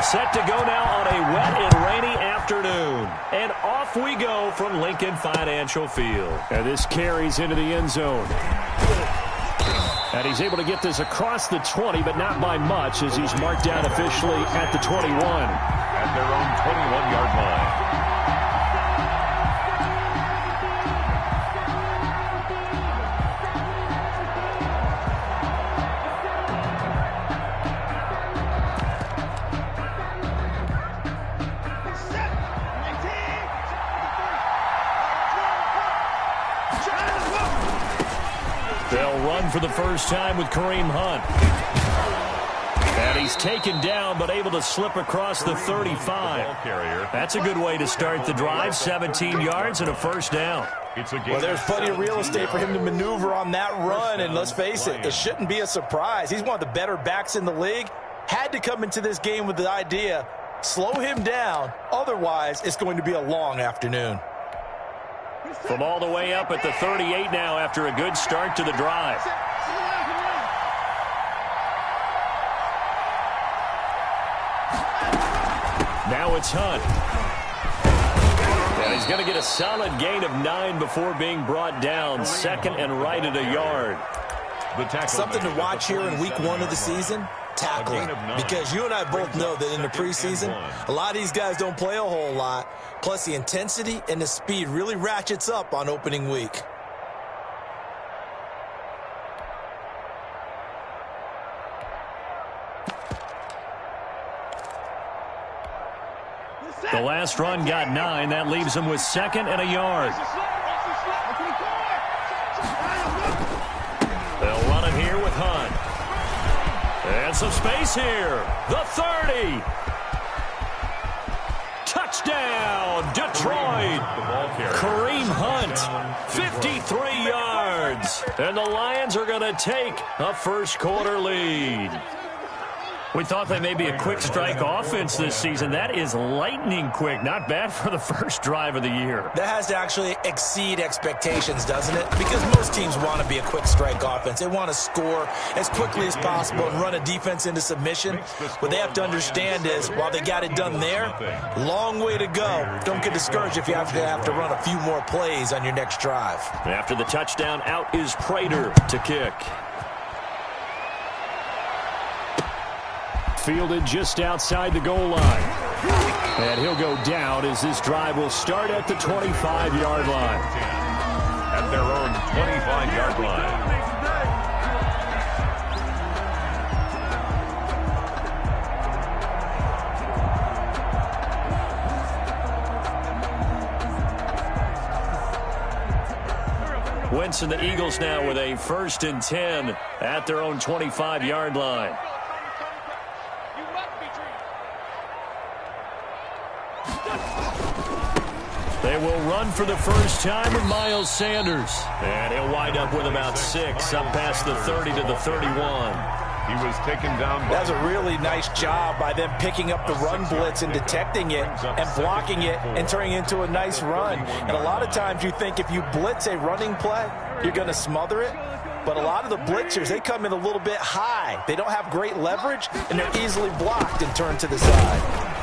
Set to go now on a wet and rainy afternoon. And off we go from Lincoln Financial Field. And this carries into the end zone. And he's able to get this across the 20, but not by much, as he's marked down officially at the 21. At their own 21-yard line. They'll run for the first time with Kareem Hunt. And he's taken down, but able to slip across the 35. That's a good way to start the drive. 17 yards and a first down. Well, there's plenty of real estate for him to maneuver on that run, and let's face it, it shouldn't be a surprise. He's one of the better backs in the league. Had to come into this game with the idea, slow him down, otherwise it's going to be a long afternoon. From all the way up at the 38 now after a good start to the drive. Now it's Hunt. And he's going to get a solid gain of 9 before being brought down. Second and right at a yard. Something to watch here in week 1 of the season. Tackling, because you and I both know that in the preseason, a lot of these guys don't play a whole lot, plus the intensity and the speed really ratchets up on opening week. The last run got 9. That leaves him with second and a yard. They'll run it here with Hunt. And some space here. The 30. Touchdown, Detroit. Kareem Hunt, 53 yards. And the Lions are going to take a first quarter lead. We thought they may be a quick strike offense this season. That is lightning quick. Not bad for the first drive of the year. That has to actually exceed expectations, doesn't it? Because most teams want to be a quick strike offense. They want to score as quickly as possible and run a defense into submission. What they have to understand is, while they got it done there, long way to go. Don't get discouraged if you have to run a few more plays on your next drive. After the touchdown, out is Prater to kick. Fielded just outside the goal line. And he'll go down as this drive will start at the 25-yard line. At their own 25-yard line. Wentz and the Eagles now with a 1st and 10 at their own 25-yard line. They will run for the first time with Miles Sanders. And he'll wind up with about 6, up past the 30 to the 31. He was taken down. That's a really nice job by them picking up the run blitz and detecting it and blocking it and turning it into a nice run. And a lot of times you think if you blitz a running play, you're going to smother it. But a lot of the blitzers, they come in a little bit high. They don't have great leverage, and they're easily blocked and turned to the side.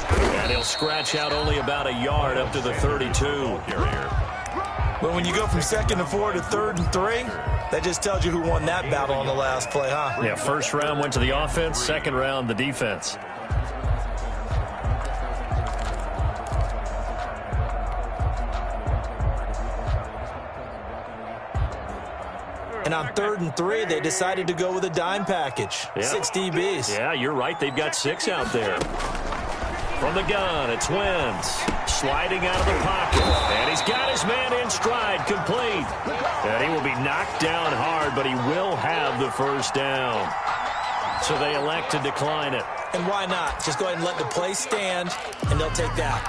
And he'll scratch out only about a yard up to the 32. But when you go from 2nd and 4 to 3rd and 3, that just tells you who won that battle on the last play, huh? Yeah, first round went to the offense, second round the defense. And on 3rd and 3, they decided to go with a dime package. Yeah. 6 DBs. Yeah, you're right. They've got 6 out there. From the gun, it's Wentz. Sliding out of the pocket. And he's got his man in stride, complete. And he will be knocked down hard, but he will have the first down. So they elect to decline it. And why not? Just go ahead and let the play stand, and they'll take that.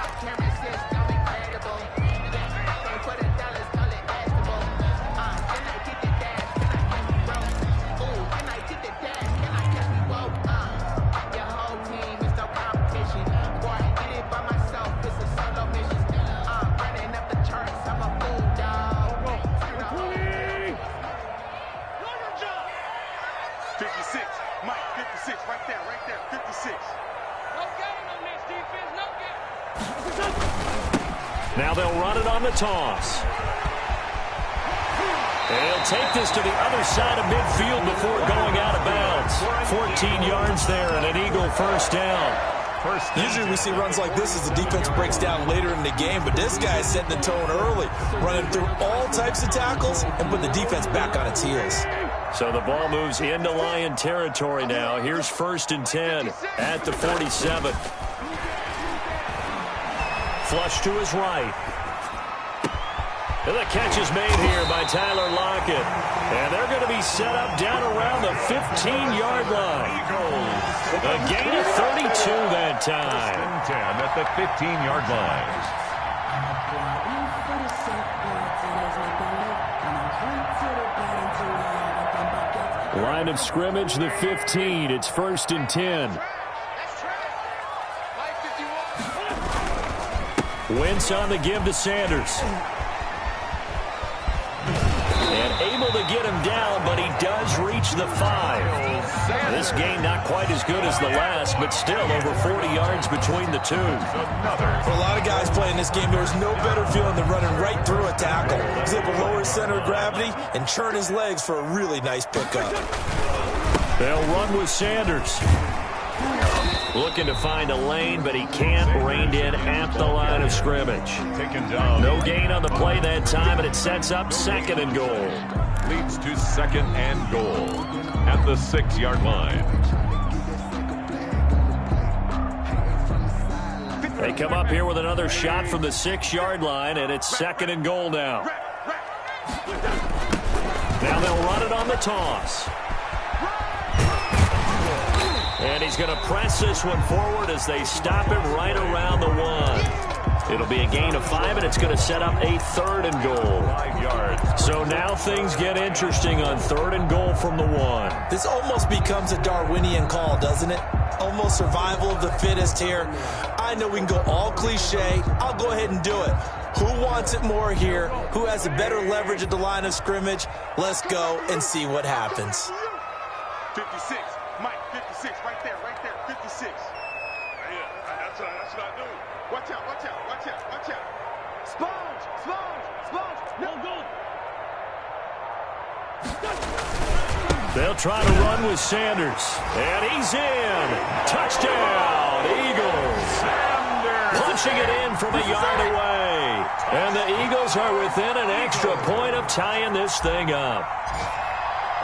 Now they'll run it on the toss. And he'll take this to the other side of midfield before going out of bounds. 14 yards there and an Eagle first down. Usually we see runs like this as the defense breaks down later in the game, but this guy is setting the tone early, running through all types of tackles and put the defense back on its heels. So the ball moves into Lion territory now. Here's 1st and 10 at the 47. Flush to his right. And the catch is made here by Tyler Lockett. And they're going to be set up down around the 15-yard line. A gain of 32 that time. 10 at the 15-yard line. Line of scrimmage, the 15. It's 1st and 10. Wentz on the give to Sanders. And able to get him down, but he does reach the 5. This game not quite as good as the last, but still over 40 yards between the two. For a lot of guys playing this game, there's no better feeling than running right through a tackle. He's able to lower his center of gravity and churn his legs for a really nice pickup. They'll run with Sanders. Looking to find a lane, but he can't. Reined in at the line of scrimmage. No gain on the play that time, and it sets up 2nd and goal. Leads to 2nd and goal at the 6-yard line. They come up here with another shot from the 6-yard line, and it's 2nd and goal now. Now they'll run it on the toss. And he's going to press this one forward as they stop him right around the 1. It'll be a gain of 5, and it's going to set up a 3rd and goal. 5 yards. So now things get interesting on 3rd and goal from the 1. This almost becomes a Darwinian call, doesn't it? Almost survival of the fittest here. I know we can go all cliche. I'll go ahead and do it. Who wants it more here? Who has a better leverage at the line of scrimmage? Let's go and see what happens. 56. Mike, 56, right there, 56. Yeah, that's what I do. Watch out. Sponge, no good. They'll try to run with Sanders. And he's in. Touchdown, Eagles. Punching it in from a yard away. And the Eagles are within an extra point of tying this thing up.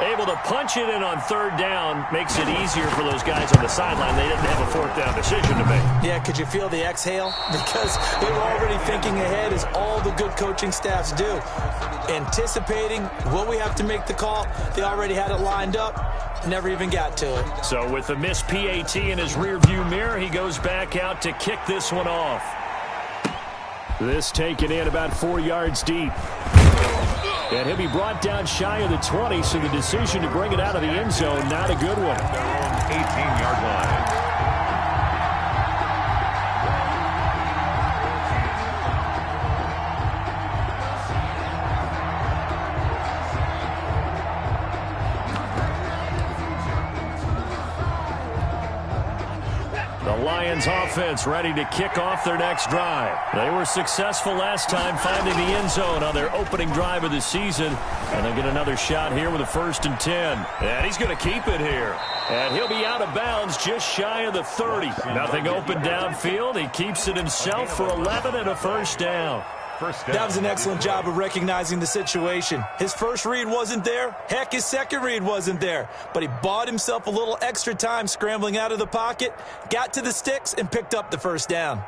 Able to punch it in on 3rd down makes it easier for those guys on the sideline. They didn't have a 4th down decision to make. Yeah, could you feel the exhale? Because they were already thinking ahead, as all the good coaching staffs do. Anticipating, will we have to make the call? They already had it lined up. Never even got to it. So with the missed PAT in his rearview mirror, he goes back out to kick this one off. This taken in about 4 yards deep. And he'll be brought down shy of the 20, so the decision to bring it out of the end zone, not a good one. 18-yard line. The Lions offense ready to kick off their next drive. They were successful last time finding the end zone on their opening drive of the season. And they'll get another shot here with a 1st and 10. And he's going to keep it here. And he'll be out of bounds just shy of the 30. Nothing open downfield. He keeps it himself for 11 and a 1st down. That was an excellent job of recognizing the situation. His first read wasn't there. Heck, his second read wasn't there. But he bought himself a little extra time scrambling out of the pocket, got to the sticks, and picked up the 1st down.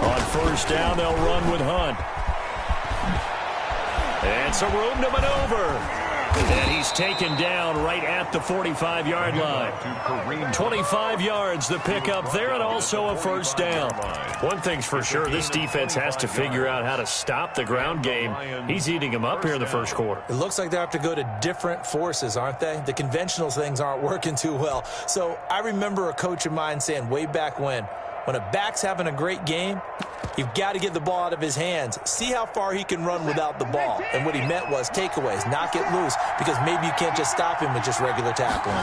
On 1st down, they'll run with Hunt. And some room to maneuver. And he's taken down right at the 45-yard line. 25 yards the pickup there, and also a 1st down. One thing's for sure, this defense has to figure out how to stop the ground game. He's eating them up here in the 1st quarter. It looks like they have to go to different forces, aren't they? The conventional things aren't working too well. So I remember a coach of mine saying way back when a back's having a great game, You've got to get the ball out of his hands. See how far he can run without the ball. And what he meant was takeaways, knock it loose, because maybe you can't just stop him with just regular tackling.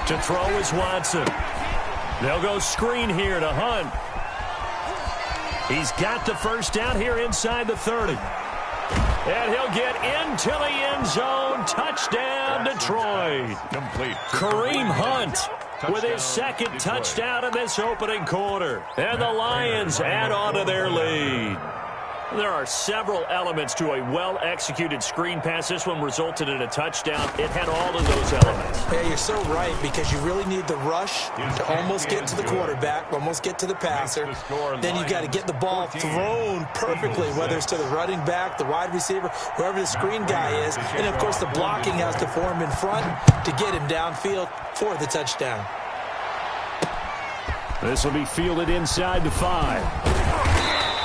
To throw is Watson. They'll go screen here to Hunt. He's got the first down here inside the 30. And he'll get into the end zone. Touchdown, Detroit. Complete. Kareem Hunt with his second touchdown in this opening quarter. And the Lions add on to their lead. There are several elements to a well-executed screen pass. This one resulted in a touchdown. It had all of those elements. Yeah, you're so right, because you really need the rush to almost get to the quarterback, almost get to the passer. Then you got to get the ball thrown perfectly, whether it's to the running back, the wide receiver, whoever the screen guy is. And, of course, the blocking has to form in front to get him downfield for the touchdown. This will be fielded inside the 5.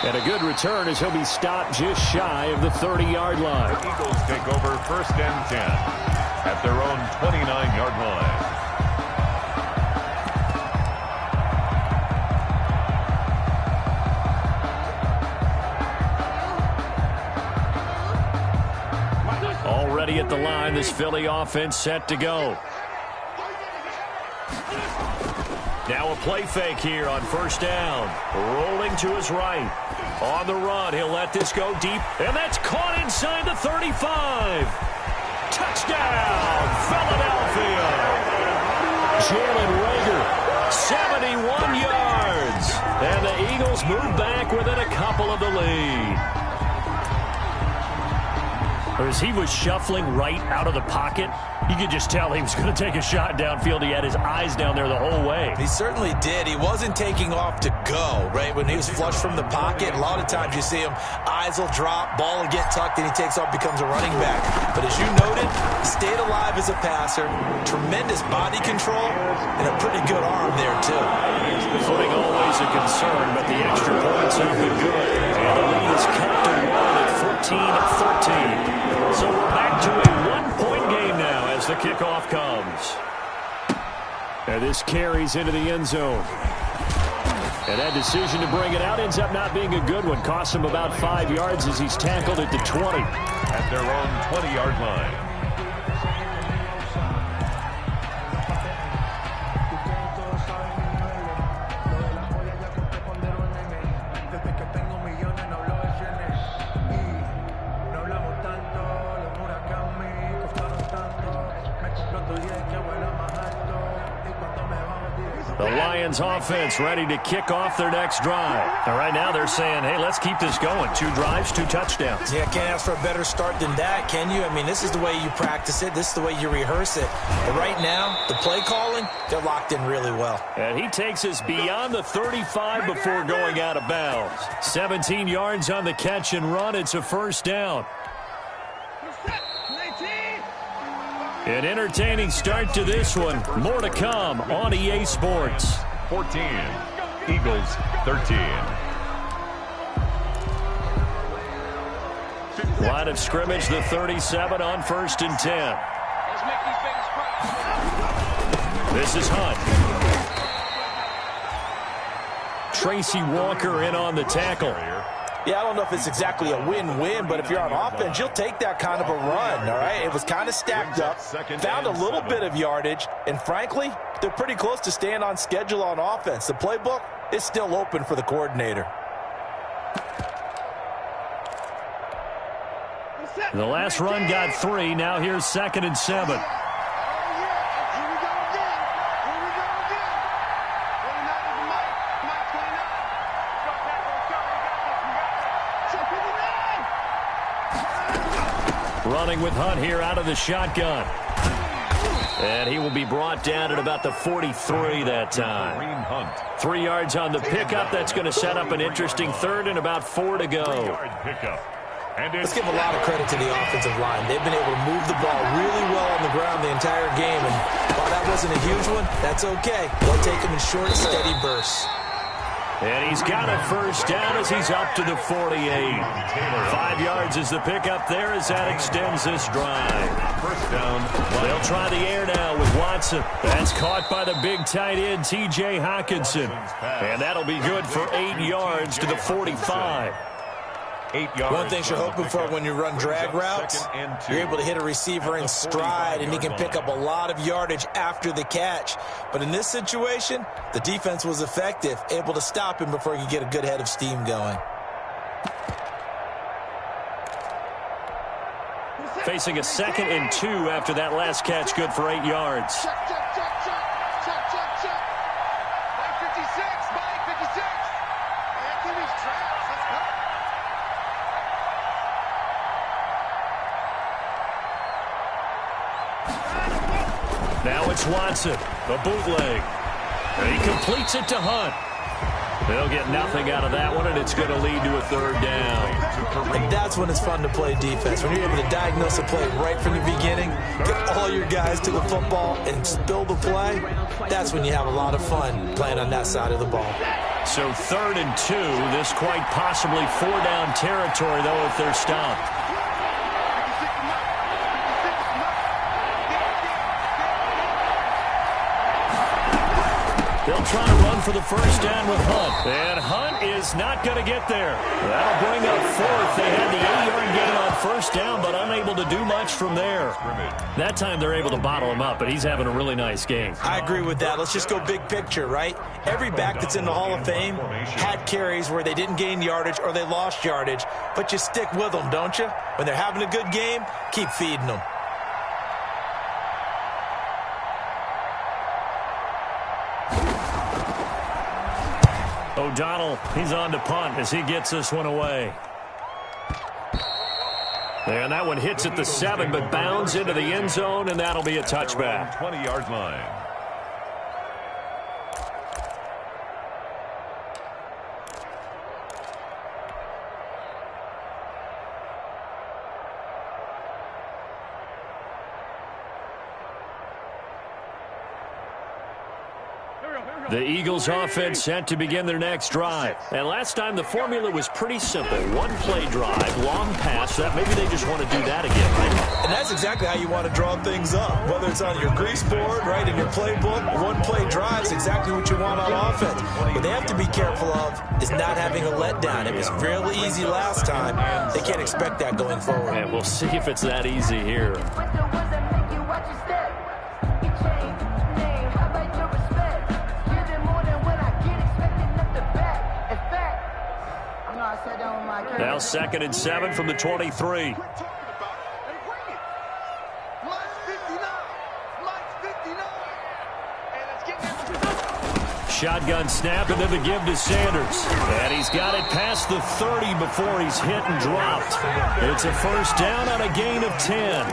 And a good return as he'll be stopped just shy of the 30-yard line. The Eagles take over 1st and 10 at their own 29-yard line. Already at the line, this Philly offense set to go. Now a play fake here on 1st down. Rolling to his right. On the run, he'll let this go deep. And that's caught inside the 35. Touchdown, Philadelphia. Jalen Reagor, 71 yards. And the Eagles move back within a couple of the lead. As he was shuffling right out of the pocket, you could just tell he was going to take a shot downfield. He had his eyes down there the whole way. He certainly did. He wasn't taking off to go, right? When he was flushed from the pocket, a lot of times you see him, eyes will drop, ball will get tucked, and he takes off, becomes a running back. But as you noted, he stayed alive as a passer, tremendous body control, and a pretty good arm there, too. Footing always a concern, but the extra points have been good. And the lead is cut to 1 at 14-13. So we're back to a one-point game now as the kickoff comes. And this carries into the end zone. And that decision to bring it out ends up not being a good one. Costs him about 5 yards as he's tackled at the 20. At their own 20-yard line. The Lions offense ready to kick off their next drive. And right now they're saying, hey, let's keep this going. 2 drives, 2 touchdowns. Yeah, can't ask for a better start than that, can you? I mean, this is the way you practice it. This is the way you rehearse it. But right now, the play calling, they're locked in really well. And he takes us beyond the 35 before going out of bounds. 17 yards on the catch and run. It's a 1st down. An entertaining start to this one. More to come on EA Sports. 14, Eagles 13. Line of scrimmage, the 37 on 1st and 10. This is Hunt. Tracy Walker in on the tackle. Yeah, I don't know if it's exactly a win-win, but if you're on offense, you'll take that kind of a run, all right? It was kind of stacked up, found a little bit of yardage, and frankly, they're pretty close to staying on schedule on offense. The playbook is still open for the coordinator. The last run got 3. Now here's 2nd and 7. Running with Hunt here out of the shotgun. And he will be brought down at about the 43 that time. 3 yards on the pickup. That's going to set up an interesting 3rd and about 4 to go. Let's give a lot of credit to the offensive line. They've been able to move the ball really well on the ground the entire game. And while that wasn't a huge one, that's okay. They'll take them in short, steady bursts. And he's got a first down as he's up to the 48. 5 yards is the pickup there as that extends this drive. First down. They'll try the air now with Watson. That's caught by the big tight end, T.J. Hockenson. And that'll be good for 8 yards to the 45. 8 yards. One thing you're hoping for when you run drag routes, you're able to hit a receiver in stride, and he can pick up a lot of yardage after the catch. But in this situation, the defense was effective, able to stop him before he could get a good head of steam going. Facing a 2nd and 2 after that last catch, good for 8 yards. Check, check, check, check. Check, check, check. Mike 56, Mike 56. Man, give me traps. Let's go. Now it's Watson, the bootleg. And he completes it to Hunt. They'll get nothing out of that one, and it's going to lead to a 3rd down. And that's when it's fun to play defense. When you're able to diagnose a play right from the beginning, get all your guys to the football, and spill the play, that's when you have a lot of fun playing on that side of the ball. So 3rd and 2, this quite possibly 4-down territory, though, if they're stopped. They'll try to run for the first down with Hunt. And Hunt is not going to get there. That'll bring up 4th. They had the 8-yard gain on first down, but unable to do much from there. That time they're able to bottle him up, but he's having a really nice game. I agree with that. Let's just go big picture, right? Every back that's in the Hall of Fame had carries where they didn't gain yardage or they lost yardage, but you stick with them, don't you? When they're having a good game, keep feeding them. O'Donnell, he's on to punt as he gets this one away. And that one hits at the 7, but bounds into the end zone, and that'll be a touchback. 20-yard line. The Eagles offense set to begin their next drive. And last time the formula was pretty simple. One play drive, long pass. That maybe they just want to do that again, right? And that's exactly how you want to draw things up. Whether it's on your grease board, right, in your playbook, one play drive is exactly what you want on offense. What they have to be careful of is not having a letdown. It was real easy last time. They can't expect that going forward. And we'll see if it's that easy here. Now 2nd and 7 from the 23. Shotgun snap, and then the give to Sanders. And he's got it past the 30 before he's hit and dropped. It's a first down on a gain of 10.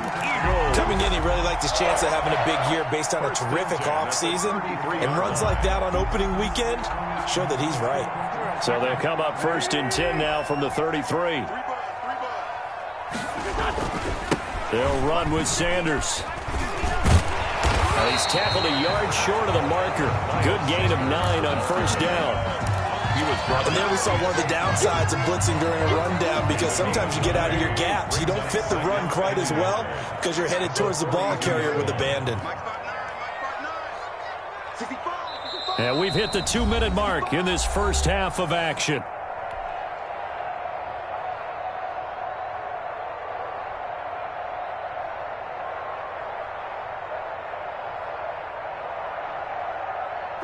Coming in, he really liked his chance of having a big year based on a terrific offseason. And runs like that on opening weekend show that he's right. So they'll come up 1st and 10 now from the 33. They'll run with Sanders. He's tackled a yard short of the marker. Good gain of 9 on first down. And there we saw one of the downsides of blitzing during a rundown, because sometimes you get out of your gaps. You don't fit the run quite as well because you're headed towards the ball carrier with abandon. And we've hit the 2-minute mark in this first half of action.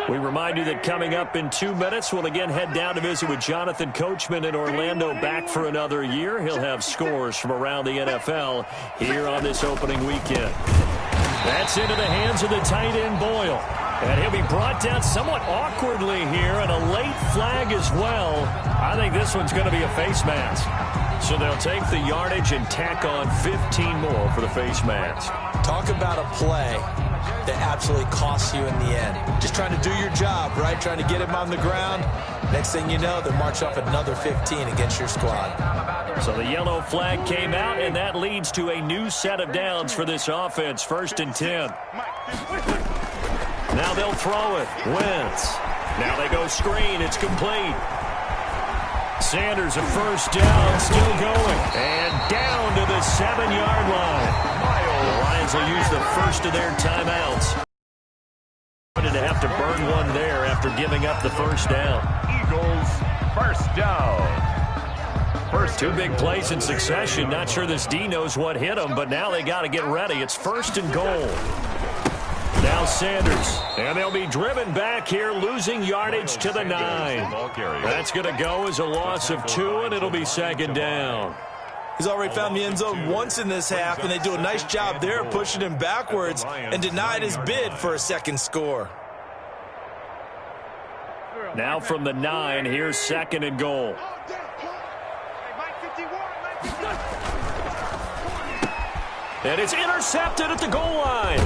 We remind you that coming up in 2 minutes, we'll again head down to visit with Jonathan Coachman in Orlando, back for another year. He'll have scores from around the NFL here on this opening weekend. That's into the hands of the tight end, Boyle. And he'll be brought down somewhat awkwardly here, and a late flag as well. I think this one's going to be a face mask. So they'll take the yardage and tack on 15 more for the face mask. Talk about a play that absolutely costs you in the end. Just trying to do your job, right? Trying to get him on the ground. Next thing you know, they'll march off another 15 against your squad. So the yellow flag came out, and that leads to a new set of downs for this offense. 1st and 10. Now they'll throw it. Wentz. Now they go screen. It's complete. Sanders a first down, still going. And down to the 7-yard line. The Lions will use the first of their timeouts. To have to burn one there after giving up the first down. Eagles, first down. Two big plays in succession. Not sure this D knows what hit them, but now they got to get ready. It's first and goal. Now Sanders, and they'll be driven back here, losing yardage to the 9. That's going to go as a loss of 2, and it'll be second down. He's already found the end zone once in this half, and they do a nice job there pushing him backwards and denied his bid for a second score. Now from the 9, here's second and goal. And it's intercepted at the goal line.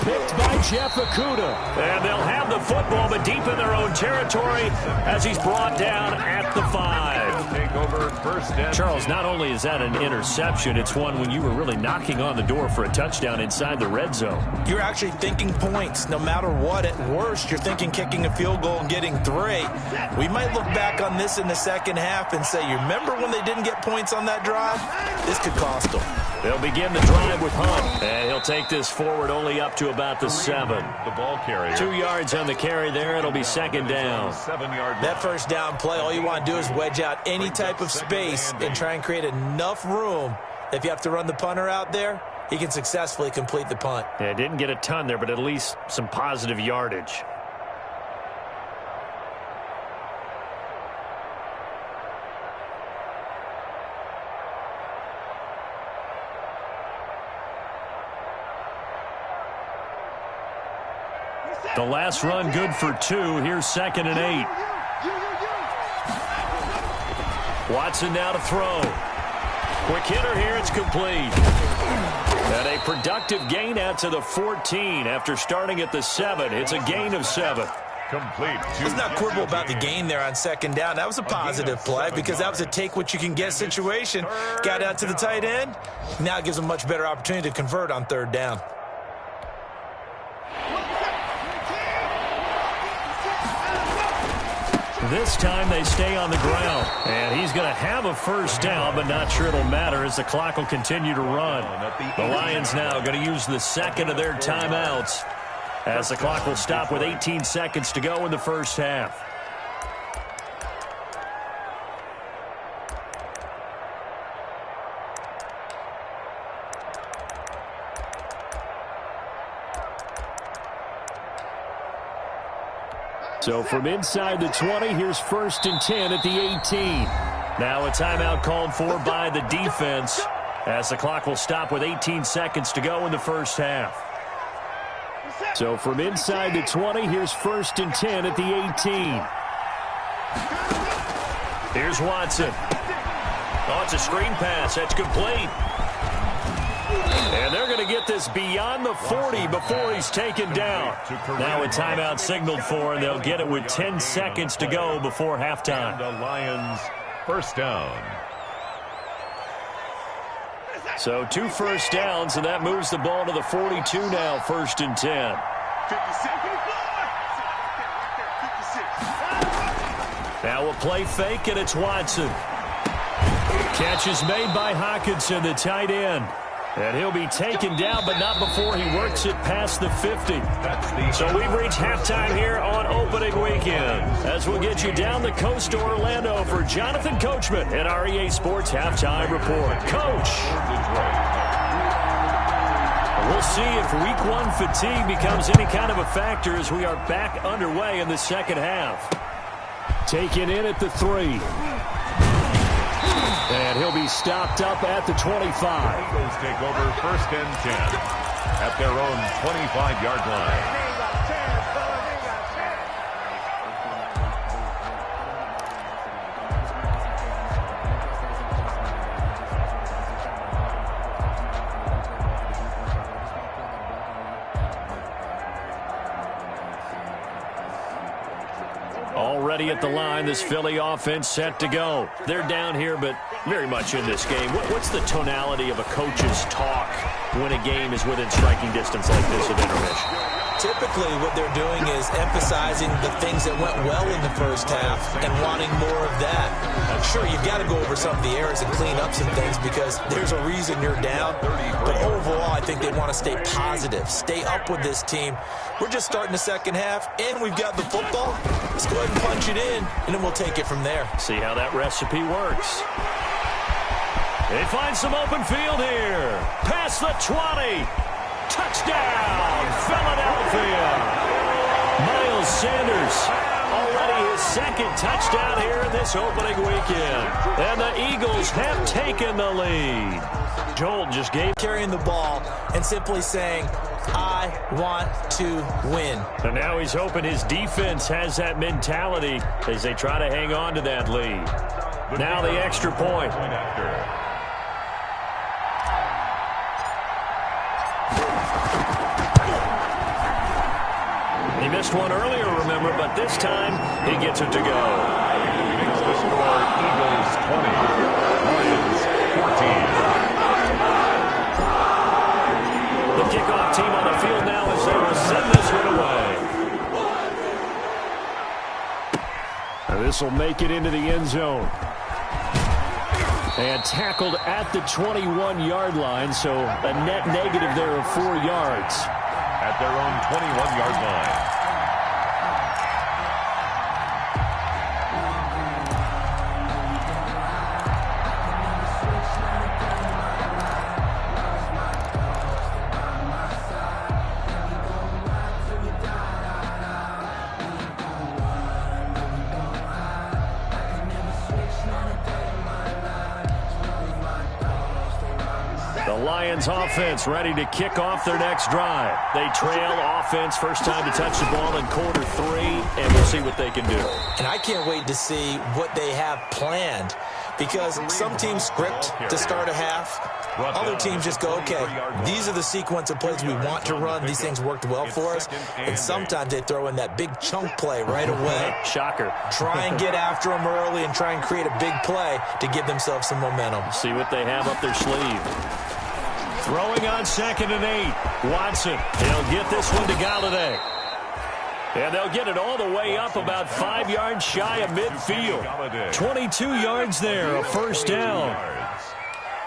Picked by Jeff Okudah. And they'll have the football, but deep in their own territory as he's brought down at the 5. Take over first and Charles, not only is that an interception, it's one when you were really knocking on the door for a touchdown inside the red zone. You're actually thinking points. No matter what, at worst, you're thinking kicking a field goal and getting 3. We might look back on this in the second half and say, you remember when they didn't get points on that drive? This could cost them. They'll begin the drive with Hunt, and he'll take this forward only up to about the 7. the ball carrier. 2 yards on the carry there. It'll be second down. 7-yard That first down play, all you want to do is wedge out any type of space and try and create enough room. If you have to run the punter out there, he can successfully complete the punt. Yeah, didn't get a ton there, but at least some positive yardage. The last run good for 2. Here's second and 8. Watson now to throw. Quick hitter here. It's complete. And a productive gain out to the 14 after starting at the 7. It's a gain of 7. complete. Let's not quibble about the gain there on second down. That was a positive play because that was a take-what-you-can-get situation. Got out to the tight end. Now it gives them a much better opportunity to convert on third down. This time they stay on the ground. And he's going to have a first down, but not sure it'll matter as the clock will continue to run. The Lions now going to use the second of their timeouts as the clock will stop with 18 seconds to go in the first half. So from inside the 20, here's first and 10 at the 18. Now a timeout called for by the defense as the clock will stop with 18 seconds to go in the first half. So from inside the 20, here's first and 10 at the 18. Here's Watson. Oh, it's a screen pass. That's complete. And they're going to get this beyond the 40 before he's taken down. Now a timeout signaled for, and they'll get it with 10 seconds to go before halftime. The Lions first down. So 2 first downs, and that moves the ball to the 42 now, first and 10. 56. Now a play fake, and it's Watson. Catch is made by Hockenson, the tight end. And he'll be taken down, but not before he works it past the 50. So we've reached halftime here on opening weekend. As we'll get you down the coast to Orlando for Jonathan Coachman at our EA Sports Halftime Report. Coach. We'll see if Week 1 fatigue becomes any kind of a factor as we are back underway in the second half. Taken in at the 3. And he'll be stopped up at the 25. Eagles take over first and 10 at their own 25-yard line. Already at the line, this Philly offense set to go. They're down here, but very much in this game. What's the tonality of a coach's talk when a game is within striking distance like this of intermission? typically what they're doing is emphasizing the things that went well in the first half and wanting more of that. Sure, you've got to go over some of the errors and clean up some things because there's a reason you're down. But overall, I think they want to stay positive, stay up with this team. We're just starting the second half, and we've got the football. Let's go ahead and punch it in, and then we'll take it from there. See how that recipe works. They find some open field here. Past the 20. Touchdown, Philadelphia. Miles Sanders, already his second touchdown here in this opening weekend. And the Eagles have taken the lead. Joel just gave carrying the ball and simply saying, I want to win. And now he's hoping his defense has that mentality as they try to hang on to that lead. Now the extra point. He missed one earlier, remember, but this time he gets it to go. Makes the score Eagles 20, Lions 14. The kickoff team on the field now as they will send this one away. And this will make it into the end zone. And tackled at the 21-yard line, so a net negative there of 4 yards. At their own 21-yard line. The Lions offense ready to kick off their next drive. They trail offense, first time to touch the ball in quarter 3, and we'll see what they can do. And I can't wait to see what they have planned because some teams script to start a half. Other teams just go, okay, these are the sequence of plays we want to run. These things worked well for us. And sometimes they throw in that big chunk play right away. Shocker. Try and get after them early and try and create a big play to give themselves some momentum. See what they have up their sleeve. Throwing on 2nd and 8. Watson. He'll get this one to Galladay. And they'll get it all the way up about 5 yards shy of midfield. 22 yards there, a first down.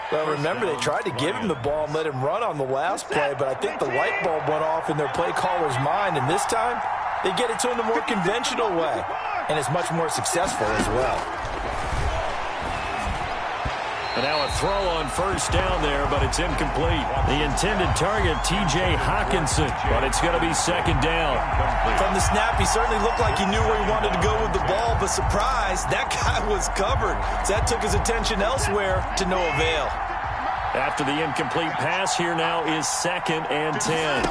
Well, remember, they tried to give him the ball and let him run on the last play, but I think the light bulb went off in their play caller's mind, and this time they get it to him the more conventional way, and it's much more successful as well. And now a throw on first down there, but it's incomplete. The intended target, T.J. Hawkinson, but it's going to be second down. From the snap, he certainly looked like he knew where he wanted to go with the ball, but surprise, that guy was covered. So that took his attention elsewhere to no avail. After the incomplete pass, here now is 2nd and 10.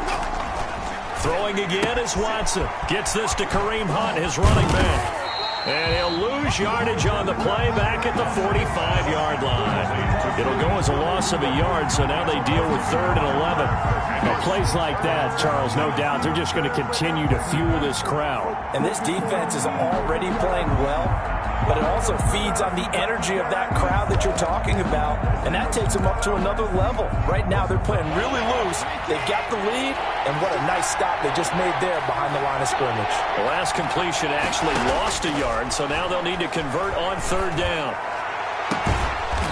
Throwing again is Watson. Gets this to Kareem Hunt, his running back. And he'll lose yardage on the play back at the 45-yard line. It'll go as a loss of a yard, so now they deal with 3rd and 11. Now, plays like that, Charles, no doubt, they're just going to continue to fuel this crowd. And this defense is already playing well, but it also feeds on the energy of that crowd that you're talking about, and that takes them up to another level. Right now, they're playing really loose. They've got the lead, and what a nice stop they just made there behind the line of scrimmage. The last completion actually lost a yard, so now they'll need to convert on 3rd down.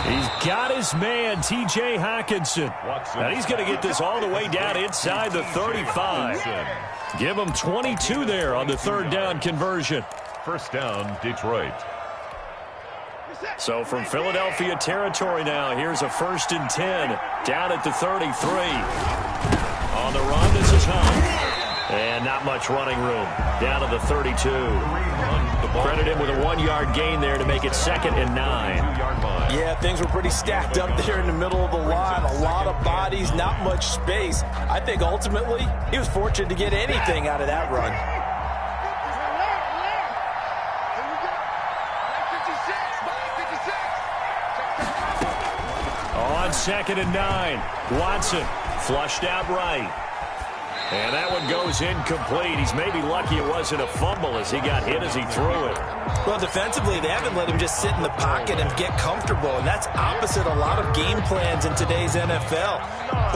He's got his man, T.J. Hawkinson. And he's going to get this all the way down inside the 35. Give him 22 there on the 3rd down conversion. First down, Detroit. So from Philadelphia territory now, here's a 1st and 10 down at the 33. On the run, this is Hunt. And not much running room. Down to the 32. Credit him with a 1-yard gain there to make it 2nd and 9. Yeah, things were pretty stacked up there in the middle of the line. A lot of bodies, not much space. I think ultimately he was fortunate to get anything out of that run. On 2nd and 9, Watson flushed out right. And that one goes incomplete. He's maybe lucky it wasn't a fumble as he got hit as he threw it. Well, defensively, they haven't let him just sit in the pocket and get comfortable, and that's opposite a lot of game plans in today's NFL.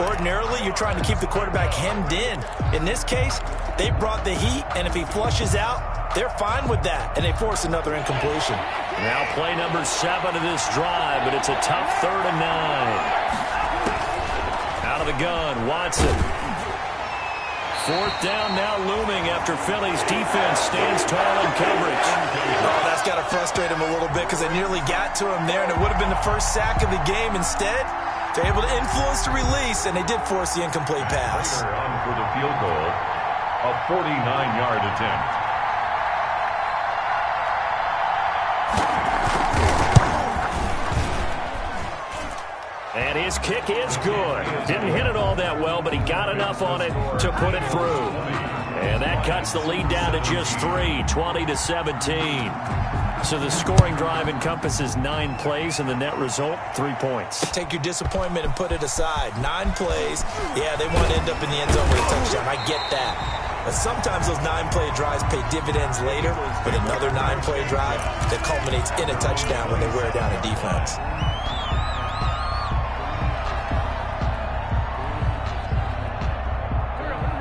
Ordinarily, you're trying to keep the quarterback hemmed in. In this case, They brought the heat, and if he flushes out, they're fine with that, and they force another incompletion. Now play number 7 of this drive, but it's a tough 3rd and 9. Out of the gun, Watson. 4th down now looming after Philly's defense stands tall in coverage. Oh, that's got to frustrate him a little bit because they nearly got to him there, and it would have been the first sack of the game. Instead, they're able to influence the release, and they did force the incomplete pass. On for the field goal, a 49-yard attempt. And his kick is good. Didn't hit it all that well, but he got enough on it to put it through. And that cuts the lead down to just 3, 20-17. So the scoring drive encompasses 9 plays, and the net result, 3 points. Take your disappointment and put it aside. 9 plays. Yeah, they want to end up in the end zone with a touchdown. I get that. But sometimes those 9-play drives pay dividends later with another 9-play drive that culminates in a touchdown when they wear down a defense.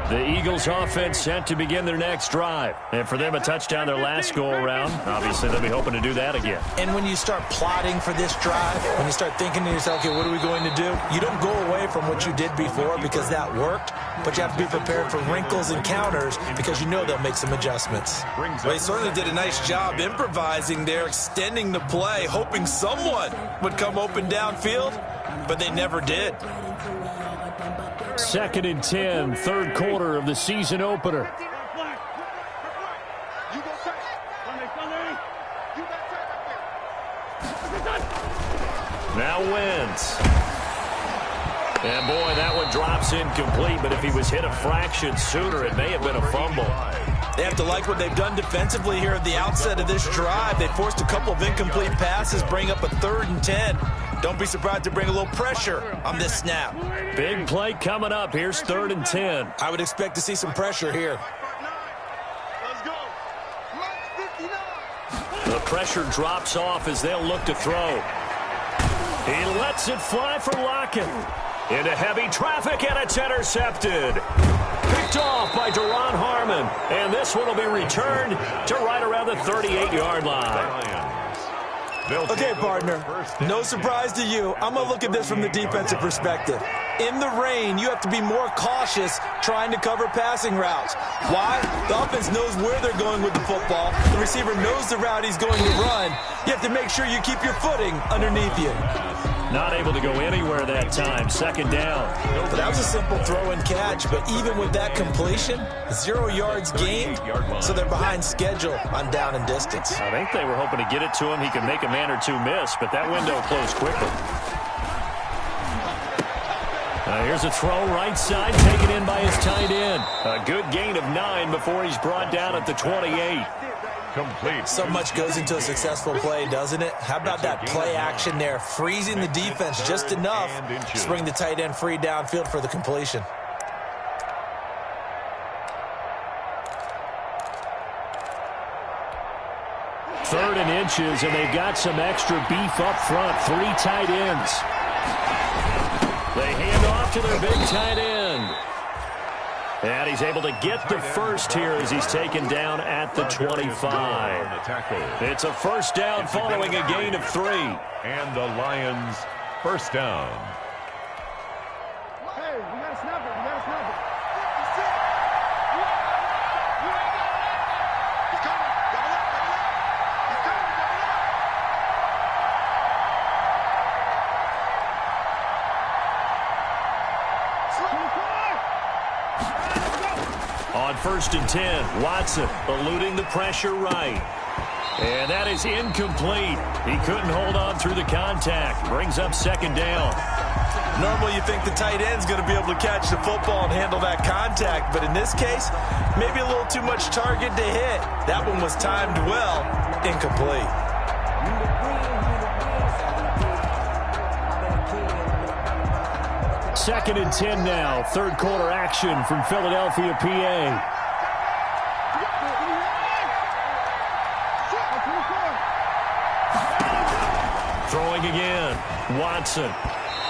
The Eagles offense set to begin their next drive. And for them, a touchdown their last go-around. Obviously, they'll be hoping to do that again. And when you start plotting for this drive, when you start thinking to yourself, okay, what are we going to do? You don't go away from what you did before because that worked, but you have to be prepared for wrinkles and counters because you know they'll make some adjustments. Well, they certainly did a nice job improvising there, extending the play, hoping someone would come open downfield, but they never did. 2nd and 10, 3rd quarter of the season opener. Now Wentz. And boy, that one drops incomplete, but if he was hit a fraction sooner, it may have been a fumble. They have to like what they've done defensively here at the outset of this drive. They forced a couple of incomplete passes, bring up a 3rd and 10. Don't be surprised to bring a little pressure on this snap. Big play coming up. Here's 3rd and 10. I would expect to see some pressure here. Let's go. The pressure drops off as they'll look to throw. He lets it fly for Lockett. Into heavy traffic, and it's intercepted. Picked off by Deron Harmon. And this one will be returned to right around the 38-yard line. Okay, partner, no surprise to you. I'm going to look at this from the defensive perspective. In the rain, you have to be more cautious trying to cover passing routes. Why? The offense knows where they're going with the football. The receiver knows the route he's going to run. You have to make sure you keep your footing underneath you. Not able to go anywhere that time. 2nd down. But that was a simple throw and catch, but even with that completion, 0 yards gained, so they're behind schedule on down and distance. I think they were hoping to get it to him. He could make a man or two miss, but that window closed quickly. Here's a throw right side, taken in by his tight end. A good gain of 9 before he's brought down at the 28. Complete. So much goes into a successful play, doesn't it? How about that play action there, freezing the defense just enough to bring the tight end free downfield for the completion. Third and inches, and they've got some extra beef up front. 3 tight ends. They hand off to their big tight end. And he's able to get the first here as he's taken down at the 25. It's a first down following a gain of 3. And the Lions first down. Hey, we got to snap it. We got to snap it. He's coming. Double up. He's coming. On 1st and 10, Watson eluding the pressure right. And that is incomplete. He couldn't hold on through the contact. Brings up 2nd down. Normally you think the tight end's going to be able to catch the football and handle that contact, but in this case, maybe a little too much target to hit. That one was timed well, incomplete. Second and 10 now. 3rd quarter action from Philadelphia, PA. Throwing again. Watson.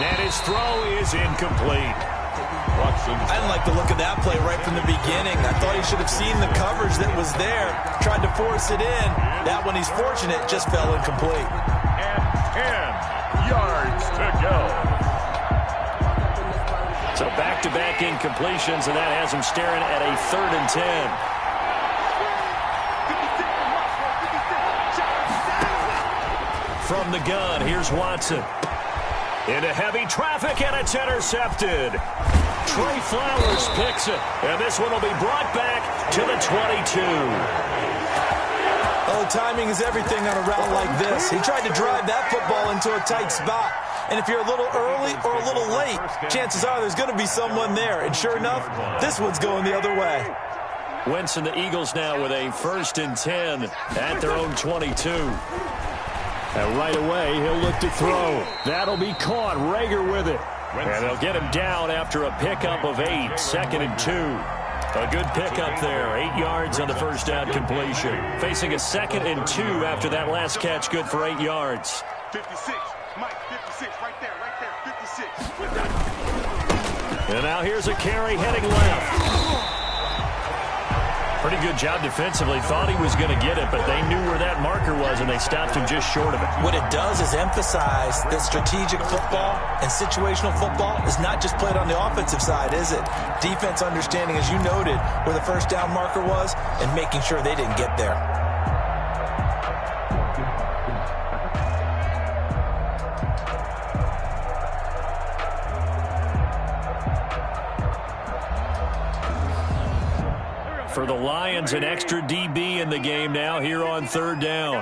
And his throw is incomplete. I didn't like the look of that play right from the beginning. I thought he should have seen the coverage that was there, tried to force it in. That one, he's fortunate, just fell incomplete. And 10 yards to go. So back-to-back incompletions, and that has him staring at a 3rd and 10. From the gun, here's Watson. Into heavy traffic, and it's intercepted. Trey Flowers picks it, and this one will be brought back to the 22. Oh, timing is everything on a route like this. He tried to drive that football into a tight spot. And if you're a little early or a little late, chances are there's going to be someone there. And sure enough, this one's going the other way. Wentz and the Eagles now with a 1st and 10 at their own 22. And right away, he'll look to throw. That'll be caught. Rager with it. And they'll get him down after a pickup of 8, 2nd and 2. A good pickup there, 8 yards on the first down completion. Facing a 2nd and 2 after that last catch, good for 8 yards. 56, Mike, 56, right there, 56. And now here's a carry heading left. Pretty good job defensively. Thought he was going to get it, but they knew where that marker was, and they stopped him just short of it. What it does is emphasize that strategic football and situational football is not just played on the offensive side, is it? Defense understanding, as you noted, where the first down marker was and making sure they didn't get there. For the Lions, an extra DB in the game now here on 3rd down.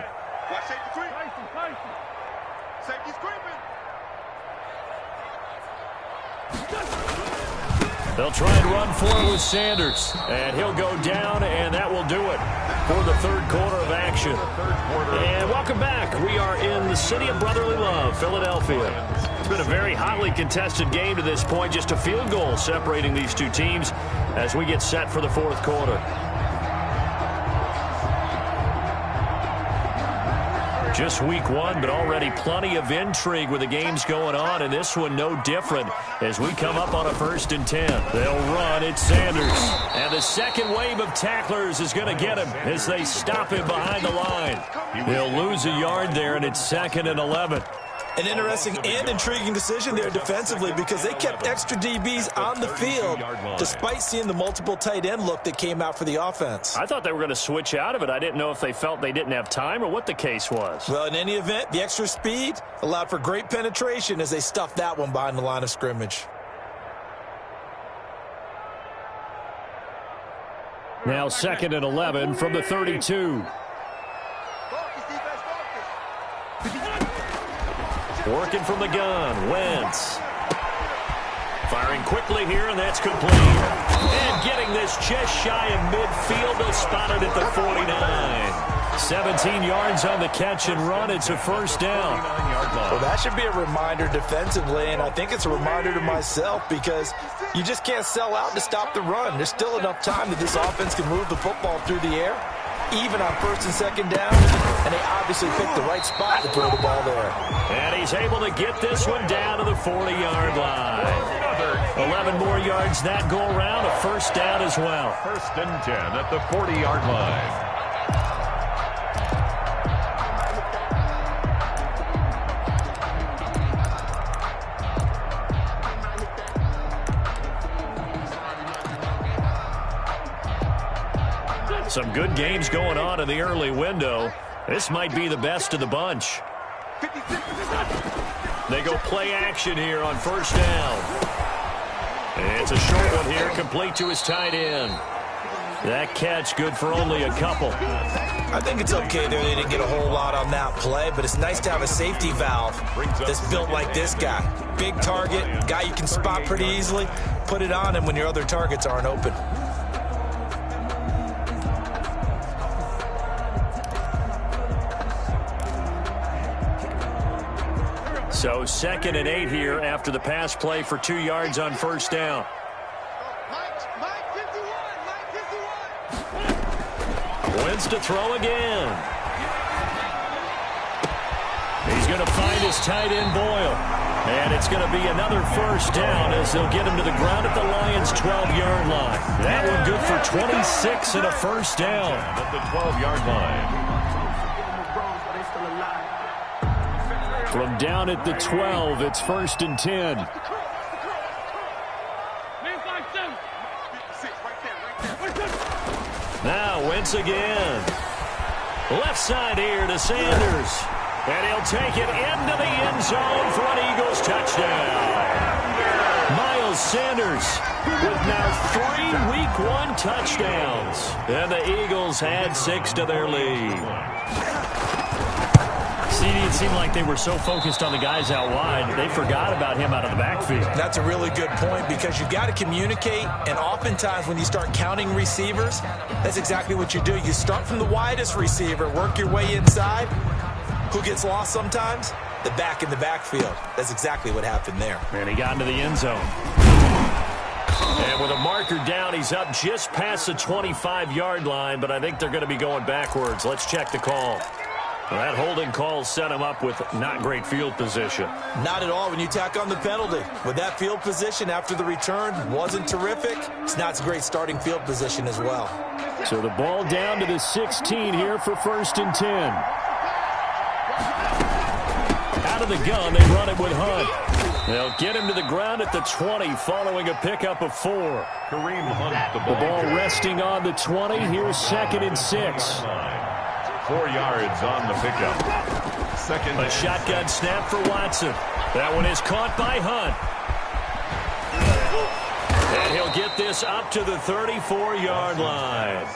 Watch safety creep. Safety's creeping. They'll try and run for it with Sanders. And he'll go down, and that will do it for the 3rd quarter of action. And welcome back. We are in the city of brotherly love, Philadelphia. It's been a very hotly contested game to this point. Just a field goal separating these two teams as we get set for the 4th quarter. Just week 1, but already plenty of intrigue with the games going on, and this one no different as we come up on a 1st and 10. They'll run. It's Sanders. And the second wave of tacklers is going to get him as they stop him behind the line. He'll lose a yard there, and it's 2nd and 11. An interesting and intriguing decision there defensively because they kept extra DBs on the field despite seeing the multiple tight end look that came out for the offense. I thought they were going to switch out of it. I didn't know if they felt they didn't have time or what the case was. Well, in any event, the extra speed allowed for great penetration as they stuffed that one behind the line of scrimmage. Now 2nd and 11 from the 32. Working from the gun, Wentz. Firing quickly here, and that's complete. And getting this just shy of midfield, they'll spot it at the 49. 17 yards on the catch and run. It's a 1st down. Well, that should be a reminder defensively, and I think it's a reminder to myself because you just can't sell out to stop the run. There's still enough time that this offense can move the football through the air, even on 1st and 2nd down, and they obviously picked the right spot to throw the ball there. And he's able to get this one down to the 40-yard line. 11 more yards that go around, a 1st down as well. 1st and 10 at the 40-yard line. Some good games going on in the early window. This might be the best of the bunch. They go play action here on 1st down. And it's a short one here, complete to his tight end. That catch good for only a couple. I think it's okay there. They didn't get a whole lot on that play, but it's nice to have a safety valve that's built like this guy. Big target, guy you can spot pretty easily. Put it on him when your other targets aren't open. So 2nd and 8 here after the pass play for 2 yards on 1st down. Wins to throw again. He's He's going to find his tight end, Boyle. And it's going to be another first down as they'll get him to the ground at the Lions' 12-yard line. That one good for 26 and a first down. At the 12-yard line. From down at the 12, it's 1st and 10. Now Wentz again. Left side here to Sanders. And he'll take it into the end zone for an Eagles touchdown. Miles Sanders with now 3 Week 1 touchdowns. And the Eagles add 6 to their lead. It seemed like they were so focused on the guys out wide, they forgot about him out of the backfield. That's a really good point because you've got to communicate, and oftentimes when you start counting receivers, that's exactly what you do. You start from the widest receiver, work your way inside. Who gets lost sometimes? The back in the backfield. That's exactly what happened there. And he got into the end zone. And with a marker down, he's up just past the 25-yard line, but I think they're going to be going backwards. Let's check the call. Well, that holding call set him up with not great field position. Not at all when you tack on the penalty. With that field position after the return wasn't terrific, it's not a great starting field position as well. So the ball down to the 16 here for 1st and 10. Out of the gun, they run it with Hunt. They'll get him to the ground at the 20 following a pickup of 4. Kareem Hunt, The ball resting on the 20. Here's 2nd and 6. 4 yards on the pickup. Second. A shotgun snap for Watson. That one is caught by Hunt. And he'll get this up to the 34-yard line.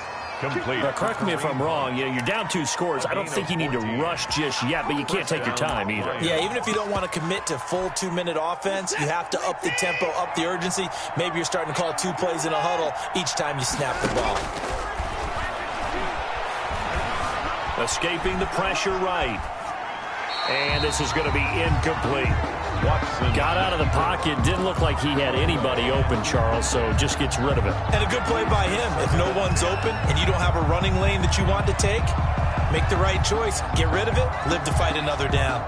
Complete. Now, correct me if I'm wrong. You're down 2 scores. I don't think you need to rush just yet, but you can't take your time either. Yeah, even if you don't want to commit to full 2-minute offense, you have to up the tempo, up the urgency. Maybe you're starting to call 2 plays in a huddle each time you snap the ball. Escaping the pressure right. And this is going to be incomplete. Watson got out of the pocket. Didn't look like he had anybody open, Charles, so just gets rid of it. And a good play by him. If no one's open and you don't have a running lane that you want to take, make the right choice. Get rid of it. Live to fight another down.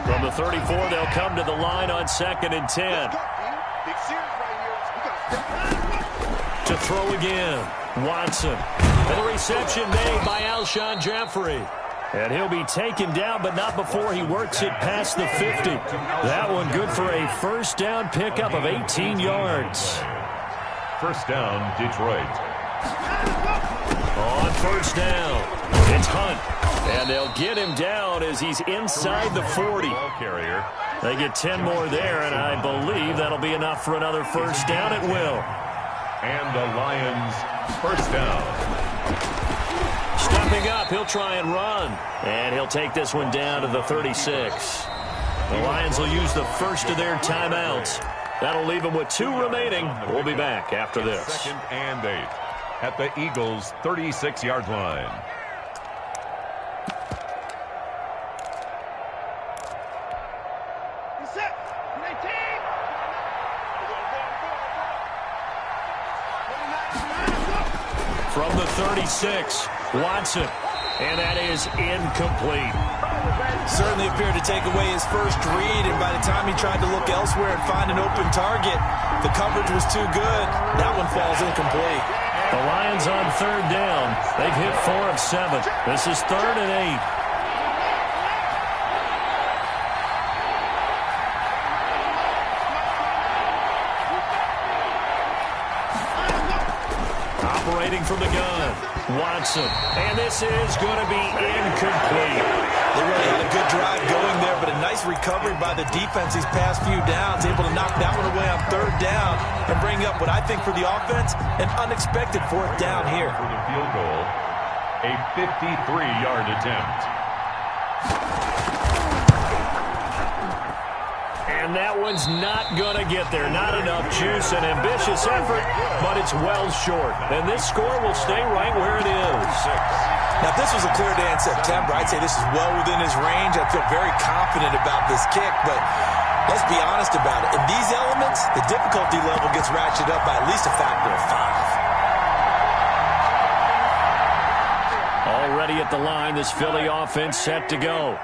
From the 34, they'll come to the line on 2nd and 10. To throw again. Watson. And the reception made by Alshon Jeffrey. And he'll be taken down, but not before he works it past the 50. That one good for a first down pickup of 18 yards. First down, Detroit. On first down, it's Hunt. And they'll get him down as he's inside the 40. Ball carrier. They get 10 more there, and I believe that'll be enough for another first down at will. And the Lions first down. Stepping up, he'll try and run. And he'll take this one down to the 36. The Lions will use the first of their timeouts. That'll leave them with 2 remaining. We'll be back after this. 2nd and 8 at the Eagles' 36-yard line. From the 36, Watson. And that is incomplete. Certainly appeared to take away his first read, and by the time he tried to look elsewhere and find an open target, the coverage was too good. That one falls incomplete. The Lions on 3rd down. They've hit 4 of 7. This is 3rd and 8. Operating from the gun, Watson. And this is going to be incomplete. They really had a good drive going there, but a nice recovery by the defense these past few downs, able to knock that one away on 3rd down and bring up what I think for the offense, an unexpected 4th down here. For the field goal, a 53-yard attempt. And that one's not going to get there. Not enough juice. An ambitious effort, but it's well short. And this score will stay right where it is. Now, if this was a clear day in September, I'd say this is well within his range. I feel very confident about this kick, but let's be honest about it. In these elements, the difficulty level gets ratcheted up by at least a factor of 5. ready at the line. This Philly offense set to go.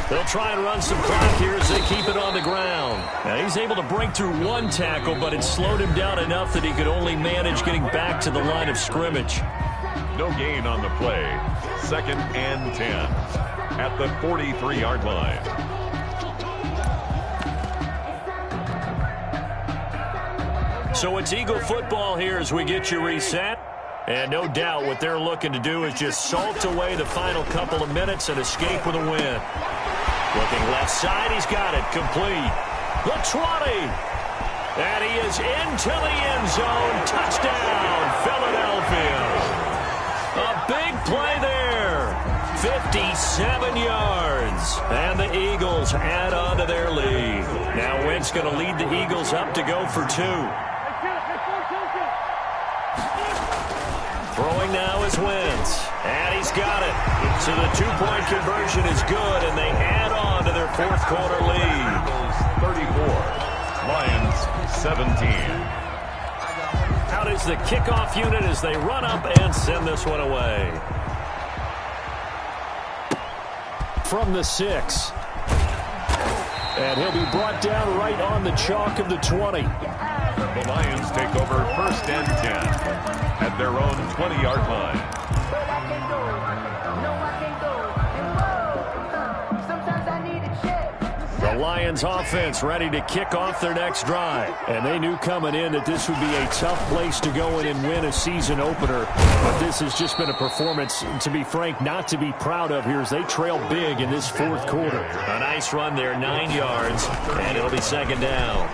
They'll try and run some clock here as they keep it on the ground. Now, he's able to break through one tackle, but it slowed him down enough that he could only manage getting back to the line of scrimmage. No gain on the play. 2nd and 10 at the 43-yard line. So it's Eagle football here as we get you reset. And no doubt what they're looking to do is just salt away the final couple of minutes and escape with a win. Looking left side, he's got it. Complete. The 20. And he is into the end zone. Touchdown, Philadelphia. A big play there. 57 yards. And the Eagles add on to their lead. Now Wentz going to lead the Eagles up to go for 2. Throwing now is Wentz. And he's got it. So the 2-point conversion is good, and they add on to their 4th quarter lead. 34. Lions 17. Out is the kickoff unit as they run up and send this one away. From the 6. And he'll be brought down right on the chalk of the 20. The Lions take over 1st and 10 at their own 20-yard line. The Lions offense ready to kick off their next drive. And they knew coming in that this would be a tough place to go in and win a season opener. But this has just been a performance, to be frank, not to be proud of here as they trail big in this 4th quarter. A nice run there, 9 yards, and it'll be 2nd down.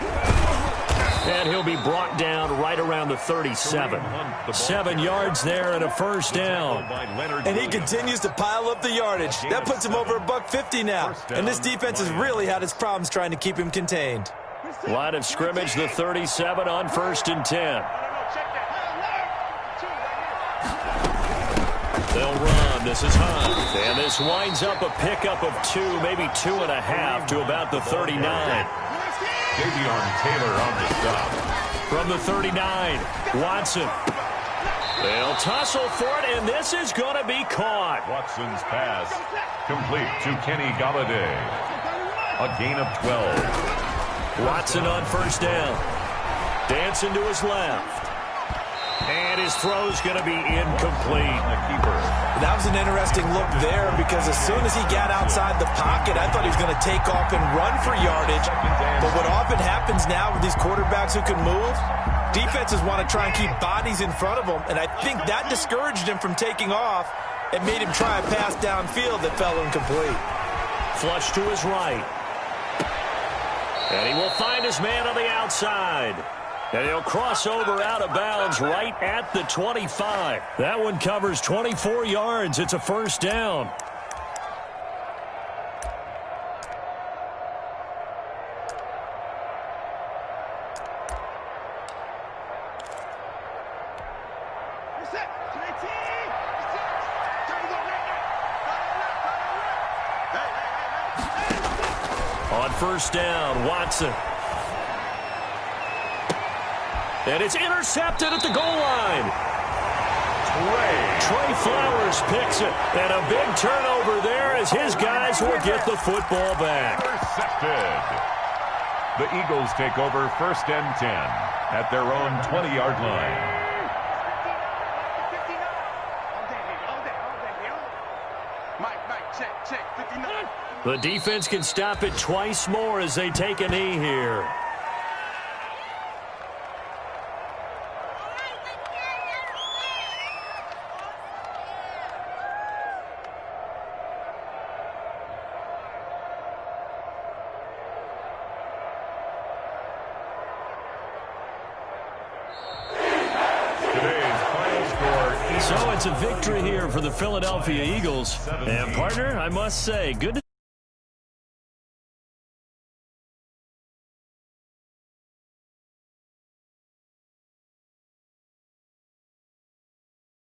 And he'll be brought down right around the 37. 7 yards there and a 1st down. And he continues to pile up the yardage. That puts him over $150 now. And this defense has really had its problems trying to keep him contained. Line of scrimmage, the 37 on 1st and 10. They'll run. This is Hunt. And this winds up a pickup of 2, maybe 2.5 to about the 39. Davion Taylor on the stop. From the 39, Watson. They'll tussle for it, and this is going to be caught. Watson's pass complete to Kenny Galladay. A gain of 12. Watson on 1st down. Dancing to his left. And his throw's going to be incomplete. The keeper. That was an interesting look there because as soon as he got outside the pocket, I thought he was going to take off and run for yardage. But what often happens now with these quarterbacks who can move, defenses want to try and keep bodies in front of them, and I think that discouraged him from taking off and made him try a pass downfield that fell incomplete. Flush to his right. And he will find his man on the outside. And he'll cross over out of bounds right at the 25. That one covers 24 yards. It's a 1st down. On 1st down, Watson. And it's intercepted at the goal line. Trey Flowers picks it. And a big turnover there as his guys will get the football back. Intercepted. The Eagles take over 1st and 10 at their own 20-yard line. Check, 59. The defense can stop it twice more as they take a knee here. So it's a victory here for the Philadelphia Eagles. And partner, I must say, good to